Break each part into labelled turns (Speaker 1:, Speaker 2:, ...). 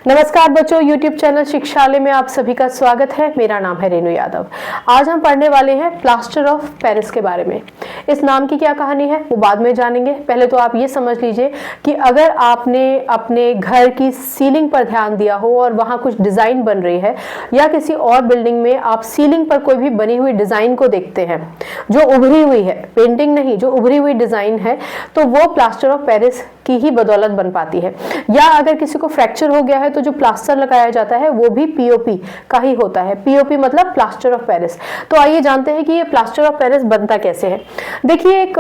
Speaker 1: नमस्कार बच्चों, YouTube channel शिक्षालय में आप सभी का स्वागत है। मेरा नाम है रेनू यादव। आज हम पढ़ने वाले हैं प्लास्टर ऑफ पेरिस के बारे में। इस नाम की क्या कहानी है वो बाद में जानेंगे। पहले तो आप ये समझ लीजिए कि अगर आपने अपने घर की सीलिंग पर ध्यान दिया हो और वहाँ कुछ डिज़ाइन बन रही है, या किसी और बिल्डिंग में आप सीलिंग पर कोई भी बनी हुई डिज़ाइन को देखते हैं जो उभरी हुई है, पेंटिंग नहीं, जो उभरी हुई डिज़ाइन है, तो वो प्लास्टर ऑफ पेरिस की ही बदौलत बन पाती है। या अगर किसी को फ्रैक्चर हो गया है तो जो प्लास्टर लगाया जाता है वो भी पीओपी का ही होता है। पीओपी मतलब प्लास्टर ऑफ पेरिस। तो आइए जानते हैं कि ये प्लास्टर ऑफ पेरिस बनता कैसे है। देखिए, एक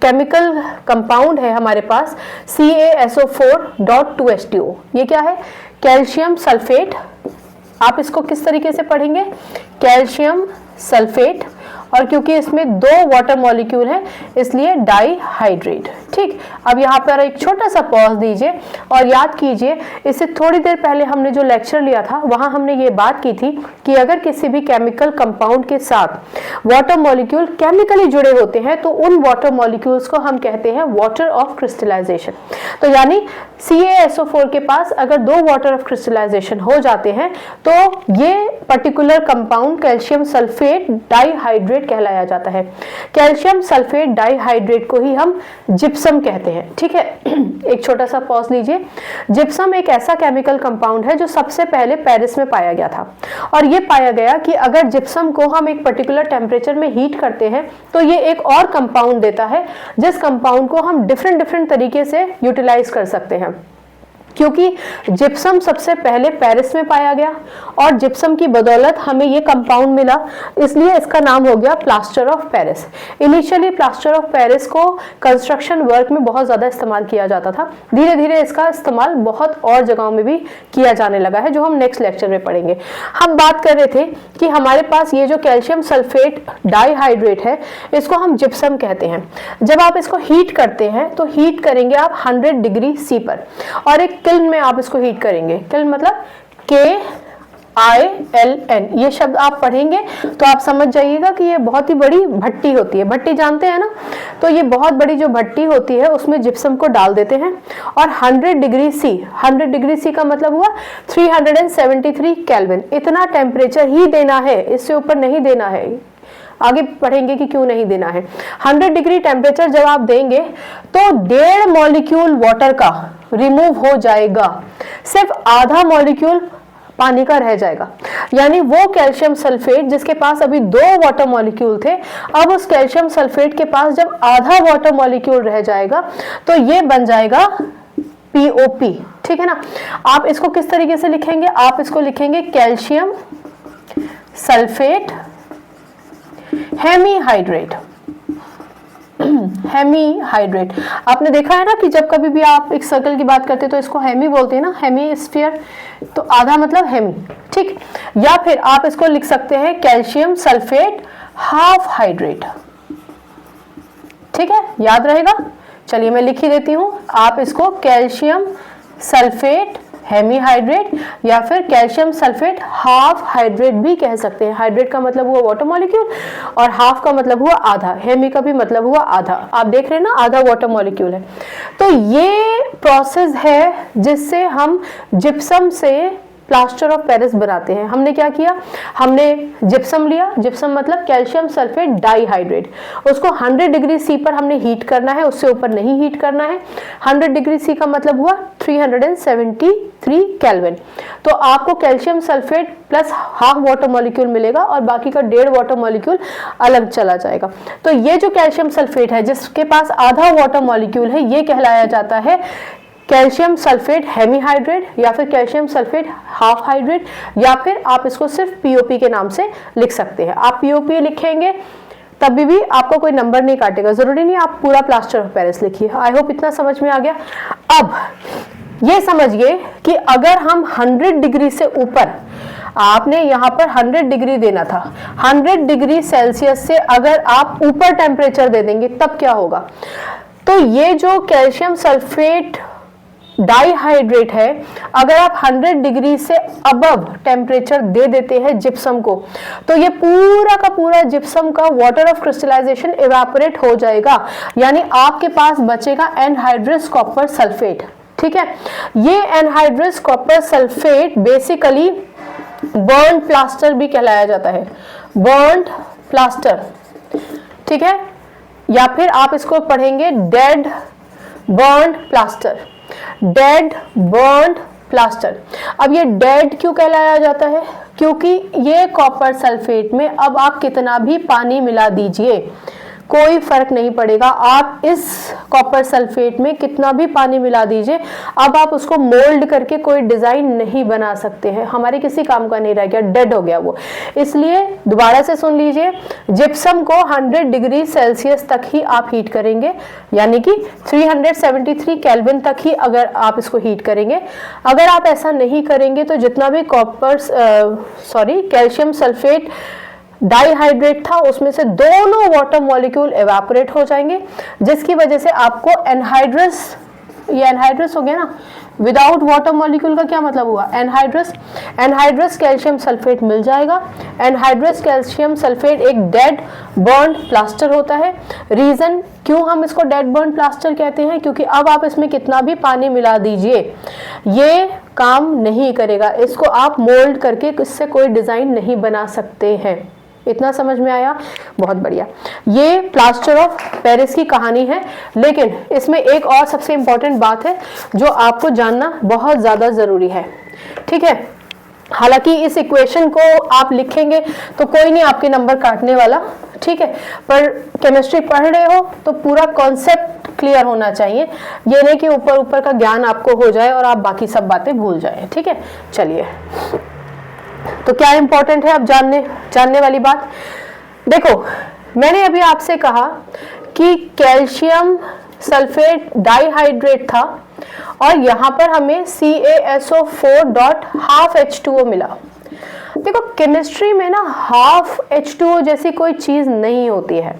Speaker 1: केमिकल कंपाउंड है हमारे पास CaSO4.2H2O। ये क्या है? Calcium sulphate. आप इसको किस तरीके से पढ़ेंगे? कैल्शियम सल्फेट, और क्योंकि इसमें दो वाटर मॉलिक्यूल हैं इसलिए डाइहाइड्रेट। ठीक, अब यहाँ पर एक छोटा सा पॉज दीजिए और याद कीजिए, इससे थोड़ी देर पहले हमने जो लेक्चर लिया था वहाँ हमने ये बात की थी कि अगर किसी भी केमिकल कंपाउंड के साथ वाटर मॉलिक्यूल केमिकली जुड़े होते हैं तो उन वाटर मॉलिक्यूल्स को हम कहते हैं वाटर ऑफ क्रिस्टलाइजेशन। तो यानी CaSO4 के पास अगर दो वाटर ऑफ क्रिस्टलाइजेशन हो जाते हैं तो ये particular compound calcium sulphate dihydrate कहलाया जाता है। कैल्शियम सल्फेट डाइहाइड्रेट को ही हम जिप्सम कहते हैं। ठीक है, एक छोटा सा पॉज लीजिए। जिप्सम एक ऐसा केमिकल कंपाउंड है जो सबसे पहले पेरिस में पाया गया था, और ये पाया गया कि अगर जिप्सम को हम एक पर्टिकुलर टेम्परेचर में हीट करते हैं तो ये एक और कंपाउंड देता है, जिस कंपाउंड को हम डिफरेंट तरीके से यूटिलाइज कर सकते हैं। क्योंकि जिप्सम सबसे पहले पेरिस में पाया गया और जिप्सम की बदौलत हमें ये कंपाउंड मिला, इसलिए इसका नाम हो गया plaster of Paris. Initially plaster of Paris को कंस्ट्रक्शन वर्क में बहुत ज़्यादा इस्तेमाल किया जाता था। धीरे धीरे इसका इस्तेमाल बहुत और जगहों में भी किया जाने लगा है, जो हम नेक्स्ट लेक्चर में पढ़ेंगे। हम बात कर रहे थे कि हमारे पास ये जो कैल्शियम सल्फेट डाइहाइड्रेट है इसको हम जिप्सम कहते हैं। जब आप इसको हीट करते हैं तो हीट करेंगे आप 100 डिग्री C पर, और एक किल्न में आप इसको हीट करेंगे। किल्न मतलब KILN। ये शब्द आप पढ़ेंगे तो आप समझ जाइएगा कि ये बहुत ही बड़ी भट्टी होती है। भट्टी जानते हैं ना? तो ये बहुत बड़ी जो भट्टी होती है उसमें जिप्सम को डाल देते हैं और 100 डिग्री C, 100 डिग्री C का मतलब हुआ 373 केल्विन। इतना टेम्परेचर ही देना है, इससे ऊपर नहीं देना है। आगे पढ़ेंगे कि क्यों नहीं देना है। 100 डिग्री टेम्परेचर जब आप देंगे तो 1.5 मॉलिक्यूल वाटर का रिमूव हो जाएगा, सिर्फ आधा मॉलिक्यूल पानी का रह जाएगा। यानी वो कैल्शियम सल्फेट जिसके पास अभी 2 वाटर मॉलिक्यूल थे, अब उस कैल्शियम सल्फेट के पास जब आधा वाटर मॉलिक्यूल रह जाएगा तो ये बन जाएगा POP। ठीक है ना? आप इसको किस तरीके से लिखेंगे? आप इसको लिखेंगे कैल्शियम सल्फेट हेमीहाइड्रेट। हेमीहाइड्रेट आपने देखा है ना कि जब कभी भी आप एक सर्कल की बात करते हैं तो इसको हेमी बोलते हैं ना, हेमीस्फीयर। तो आधा मतलब हेमी। ठीक, या फिर आप इसको लिख सकते हैं कैल्शियम सल्फेट हाफ हाइड्रेट। ठीक है, याद रहेगा। चलिए मैं लिख ही देती हूं। आप इसको कैल्शियम सल्फेट हेमीहाइड्रेट या फिर कैल्शियम सल्फेट हाफ हाइड्रेट भी कह सकते हैं। हाइड्रेट का मतलब हुआ वाटर मॉलिक्यूल और हाफ का मतलब हुआ आधा। हेमी का भी मतलब हुआ आधा। आप देख रहे हैं ना, आधा वाटर मॉलिक्यूल है। तो ये प्रोसेस है जिससे हम जिप्सम से प्लास्टर ऑफ पेरिस बनाते हैं। हमने क्या किया? हमने जिप्सम लिया। जिप्सम मतलब कैल्शियम सल्फेट डाइहाइड्रेट। उसको 100 डिग्री C पर हमने हीट करना है, उससे ऊपर नहीं हीट करना है। 100 डिग्री C का मतलब हुआ 373 केल्विन। तो आपको calcium sulphate plus half water molecule मिलेगा और बाकी का 1.5 वाटर मॉलिक्यूल अलग चला जाएगा। तो ये जो कैल्शियम सल्फेट है जिसके पास आधा वाटर मॉलिक्यूल है, ये कहलाया जाता है कैल्शियम सल्फेट हेमीहाइड्रेट या फिर कैल्शियम सल्फेट हाफ हाइड्रेट, या फिर आप इसको सिर्फ POP के नाम से लिख सकते हैं। आप POP लिखेंगे तभी भी आपको कोई नंबर नहीं काटेगा। जरूरी नहीं आप पूरा प्लास्टर ऑफ पेरिस लिखिए। आई होप इतना समझ में आ गया। अब ये समझिए कि अगर हम 100 डिग्री से ऊपर, आपने यहाँ पर 100 डिग्री देना था, 100 डिग्री सेल्सियस से अगर आप ऊपर टेम्परेचर दे देंगे तब क्या होगा? तो ये जो कैल्शियम सल्फेट डाइहाइड्रेट है, अगर आप 100 डिग्री से अबव टेम्परेचर दे देते हैं जिप्सम को, तो ये पूरा का पूरा जिप्सम का वाटर ऑफ क्रिस्टलाइजेशन इवेपोरेट हो जाएगा। यानी आपके पास बचेगा एनहाइड्रस कॉपर सल्फेट। ठीक है। ये anhydrous copper sulphate basically burn plaster भी कहलाया जाता है, बर्न प्लास्टर, ठीक है, या फिर आप इसको पढ़ेंगे dead burn plaster, dead burn plaster. अब ये डेड क्यों कहलाया जाता है? क्योंकि ये कॉपर सल्फेट में अब आप कितना भी पानी मिला दीजिए कोई फर्क नहीं पड़ेगा। आप इस कॉपर सल्फेट में कितना भी पानी मिला दीजिए, अब आप उसको मोल्ड करके कोई डिजाइन नहीं बना सकते हैं, हमारे किसी काम का नहीं रह गया, डेड हो गया वो। इसलिए दोबारा से सुन लीजिए, जिप्सम को 100 डिग्री सेल्सियस तक ही आप हीट करेंगे, यानी कि 373 केल्विन तक ही अगर आप इसको हीट करेंगे। अगर आप ऐसा नहीं करेंगे तो जितना भी कैल्शियम सल्फेट डाइहाइड्रेट था उसमें से दोनों वाटर मॉलिक्यूल एवापोरेट हो जाएंगे, जिसकी वजह से आपको एनहाइड्रस, ये एनहाइड्रस हो गया ना, विदाउट वाटर मॉलिक्यूल का क्या मतलब हुआ? एनहाइड्रस, एनहाइड्रस कैल्शियम सल्फेट मिल जाएगा। एनहाइड्रस कैल्शियम सल्फेट एक डेड बर्न प्लास्टर होता है। रीजन क्यों हम इसको डेड बर्न प्लास्टर कहते हैं? क्योंकि अब आप इसमें कितना भी पानी मिला दीजिए ये काम नहीं करेगा, इसको आप मोल्ड करके इससे कोई डिजाइन नहीं बना सकते हैं। इतना समझ में आया? बहुत बढ़िया। ये प्लास्टर ऑफ पेरिस की कहानी है, लेकिन इसमें एक और सबसे इंपॉर्टेंट बात है जो आपको जानना बहुत ज्यादा जरूरी है, ठीक है। हालांकि इस इक्वेशन को आप लिखेंगे तो कोई नहीं आपके नंबर काटने वाला, ठीक है, पर केमिस्ट्री पढ़ रहे हो तो पूरा कॉन्सेप्ट क्लियर होना चाहिए, ये नहीं कि ऊपर ऊपर का ज्ञान आपको हो जाए और आप बाकी सब बातें भूल जाए, ठीक है। चलिए, तो क्या इंपॉर्टेंट है अब जानने वाली बात? देखो, मैंने अभी आपसे कहा कि कैल्शियम सल्फेट डाइहाइड्रेट था और यहां पर हमें CaSO4.12H2O मिला। देखो, केमिस्ट्री में ना हाफ H2O जैसी कोई चीज नहीं होती है,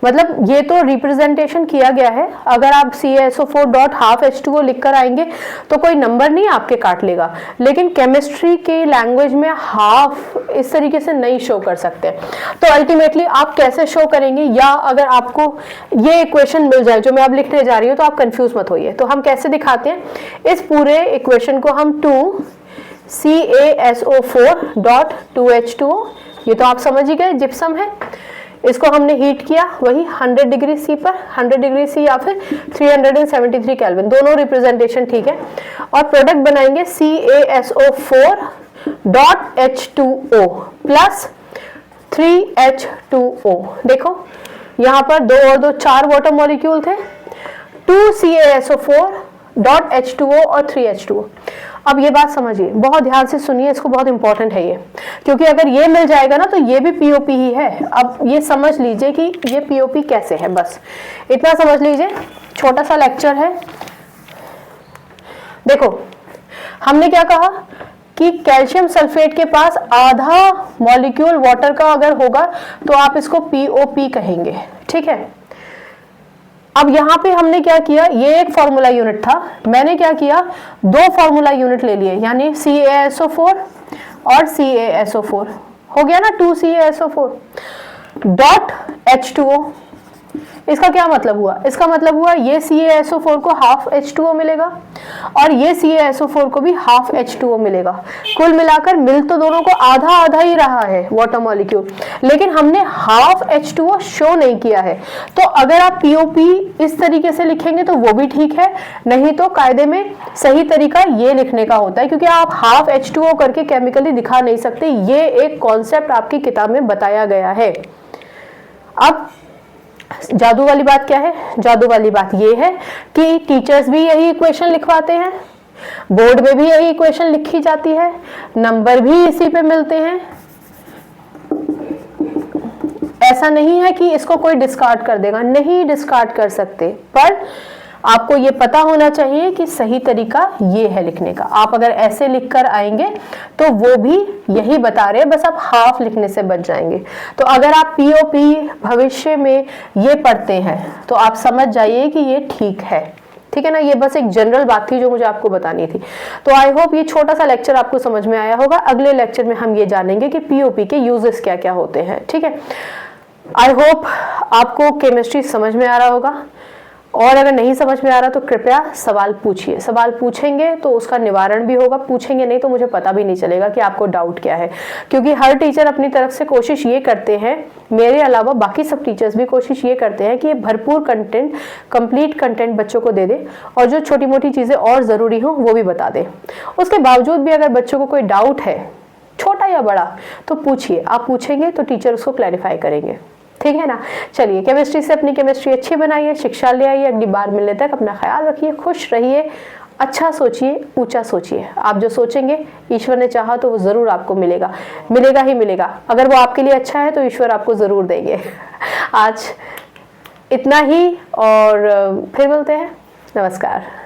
Speaker 1: मतलब ये तो रिप्रेजेंटेशन किया गया है। अगर आप CaSO4.12H2O लिखकर आएंगे तो कोई नंबर नहीं आपके काट लेगा, लेकिन केमिस्ट्री के लैंग्वेज में हाफ इस तरीके से नहीं शो कर सकते। तो अल्टीमेटली आप कैसे शो करेंगे, या अगर आपको ये इक्वेशन मिल जाए जो मैं अब लिखने जा रही हूँ तो आप कंफ्यूज मत होइए। तो हम कैसे दिखाते हैं इस पूरे इक्वेशन को? हम 2CaSO4.2H2O, ये तो आप समझ ही गए जिप्सम है, इसको हमने हीट किया वही 100 डिग्री सी पर, 100 डिग्री सी या फिर 373 केल्विन, दोनों रिप्रेजेंटेशन ठीक है। और प्रोडक्ट बनाएंगे CaSO4.H2O प्लस 3H2O। देखो यहाँ पर 2 और 2 4 वाटर मॉलिक्यूल थे, 2CaSO4.H2O और 3H2O। अब ये बात समझिए, बहुत ध्यान से सुनिए, इसको बहुत इंपॉर्टेंट है ये, क्योंकि अगर ये मिल जाएगा ना तो ये भी POP ही है। अब ये समझ लीजिए कि ये POP कैसे है, बस इतना समझ लीजिए, छोटा सा लेक्चर है। देखो, हमने क्या कहा कि कैल्शियम सल्फेट के पास आधा मॉलिक्यूल वाटर का अगर होगा तो आप इसको POP कहेंगे, ठीक है। अब यहाँ पे हमने क्या किया, ये एक फॉर्मूला यूनिट था, मैंने क्या किया 2 फॉर्मूला यूनिट ले लिए, यानी CaSO4 और CaSO4 हो गया ना, 2CaSO4.H2O। इसका क्या मतलब हुआ? इसका मतलब हुआ ये CaSO4 को हाफ H2O मिलेगा और ये CaSO4 को भी हाफ H2O मिलेगा। कुल मिलाकर मिल तो दोनों को आधा आधा ही रहा है वाटर मॉलिक्यूल, लेकिन हमने हाफ H2O शो नहीं किया है। तो अगर आप POP इस तरीके से लिखेंगे तो वो भी ठीक है, नहीं तो कायदे में सही तरीका ये लिखने का होता है, क्योंकि आप हाफ H2O करके केमिकली दिखा नहीं सकते, ये एक कॉन्सेप्ट आपकी किताब में बताया गया है। अब जादू वाली बात क्या है? जादू वाली बात ये है कि टीचर्स भी यही इक्वेशन लिखवाते हैं, बोर्ड में भी यही इक्वेशन लिखी जाती है, नंबर भी इसी पे मिलते हैं। ऐसा नहीं है कि इसको कोई डिस्कार्ड कर देगा, नहीं डिस्कार्ड कर सकते, पर आपको ये पता होना चाहिए कि सही तरीका ये है लिखने का। आप अगर ऐसे लिखकर आएंगे तो वो भी यही बता रहे हैं, बस आप हाफ लिखने से बच जाएंगे। तो अगर आप POP भविष्य में ये पढ़ते हैं तो आप समझ जाइए कि ये ठीक है, ठीक है ना। ये बस एक जनरल बात थी जो मुझे आपको बतानी थी। तो आई होप ये छोटा सा लेक्चर आपको समझ में आया होगा। अगले लेक्चर में हम ये जानेंगे कि POP के यूजेस क्या क्या होते हैं, ठीक है। आई होप आपको केमिस्ट्री समझ में आ रहा होगा और अगर नहीं समझ में आ रहा तो कृपया सवाल पूछिए, सवाल पूछेंगे तो उसका निवारण भी होगा, पूछेंगे नहीं तो मुझे पता भी नहीं चलेगा कि आपको डाउट क्या है। क्योंकि हर टीचर अपनी तरफ से कोशिश ये करते हैं, मेरे अलावा बाकी सब टीचर्स भी कोशिश ये करते हैं कि ये भरपूर कंटेंट, कंप्लीट कंटेंट बच्चों को दे दे और जो छोटी मोटी चीज़ें और ज़रूरी हो वो भी बता दे। उसके बावजूद भी अगर बच्चों को कोई डाउट है, छोटा या बड़ा, तो पूछिए, आप पूछेंगे तो टीचर उसको क्लैरिफाई करेंगे, ठीक है ना। चलिए, केमिस्ट्री से अपनी केमिस्ट्री अच्छी बनाइए, शिक्षा ले आइए। अगली बार मिलने तक अपना ख्याल रखिए, खुश रहिए, अच्छा सोचिए, ऊंचा सोचिए। आप जो सोचेंगे ईश्वर ने चाहा तो वो जरूर आपको मिलेगा, मिलेगा ही मिलेगा। अगर वो आपके लिए अच्छा है तो ईश्वर आपको जरूर देंगे। आज इतना ही और फिर मिलते हैं। नमस्कार।